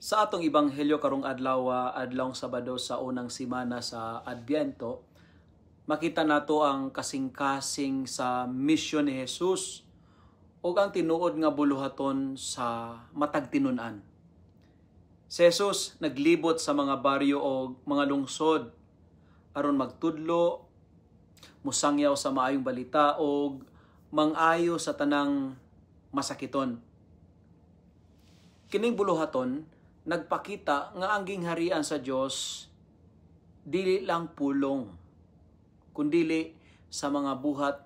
Sa atong Ebanghelyo karong adlaw, adlawng Sabado sa unang semana sa Adbyento, makita nato ang kasing-kasing sa misyon ni Jesus ug ang tinuod nga buluhaton sa matag tinun-an. Si Jesus naglibot sa mga baryo o mga lungsod aron magtudlo, musangyaw sa maayong balita o mangayo sa tanang masakiton. Kining buluhaton nagpakita nga ang gingharian sa Dios dili lang pulong, kundili sa mga buhat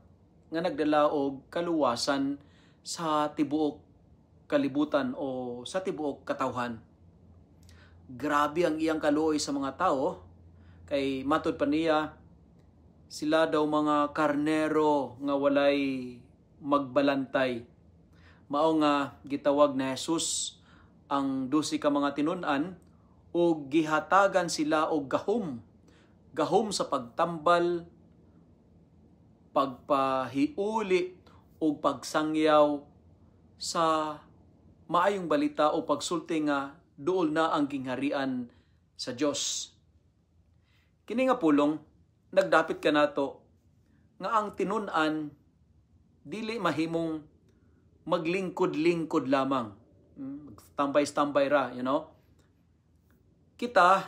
nga nagdala og kaluwasan sa tibuok kalibutan o sa tibuok katawhan. Grabe ang iyang kaluoy sa mga tao, kay matud pa niya, sila daw mga karnero nga walay magbalantay. Mao nga gitawag na Jesus ang 12 ka mga tinun-an o gihatagan sila og gahom sa pagtambal, pagpahiuli o pagsangyaw sa maayong balita o pagsulti nga duol na ang gingharian sa Dios. Kini nga pulong nagdapit kanato nga ang tinun-an dili mahimong maglingkod-lingkod lamang. Tambay-tambay ra, Kita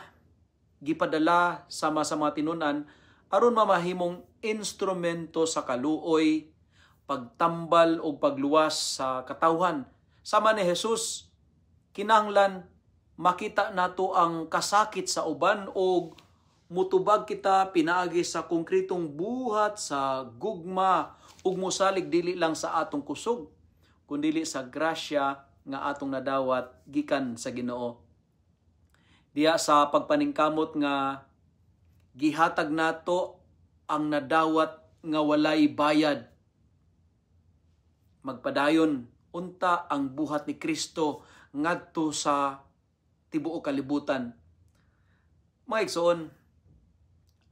gipadala sama sa mga tinun-an aron mamahimong instrumento sa kaluoy, pagtambal o pagluwas sa katawhan. Sama ni Jesus, kinahanglan makita nato ang kasakit sa uban o mutubag kita pinaagi sa konkretong buhat sa gugma ug mosalig dili lang sa atong kusog, kundi sa grasya nga atong nadawat gikan sa Ginoo. Diya sa pagpaningkamot nga gihatag nato ang nadawat nga walay bayad. Magpadayon unta ang buhat ni Kristo ngadto sa tibuok kalibutan. Mga igsoon,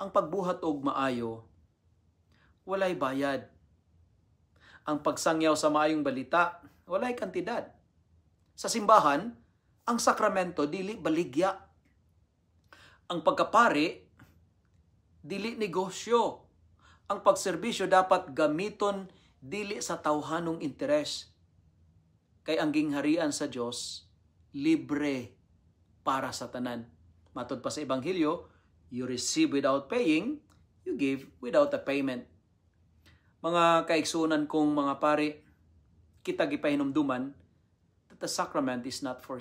ang pagbuhat og maayo walay bayad. Ang pagsangyaw sa maayong balita walay kantidad. Sa simbahan, ang sakramento dili baligya. Ang pagkapari dili negosyo. Ang pagserbisyo dapat gamiton dili sa tawhanong interes. Kay ang gingharian sa Dios libre para sa tanan. Matod pa sa Ebanghelyo, you receive without paying, you give without a payment. Mga kaigsunan kong mga pari, kita gipahinumduman that the sacrament is not for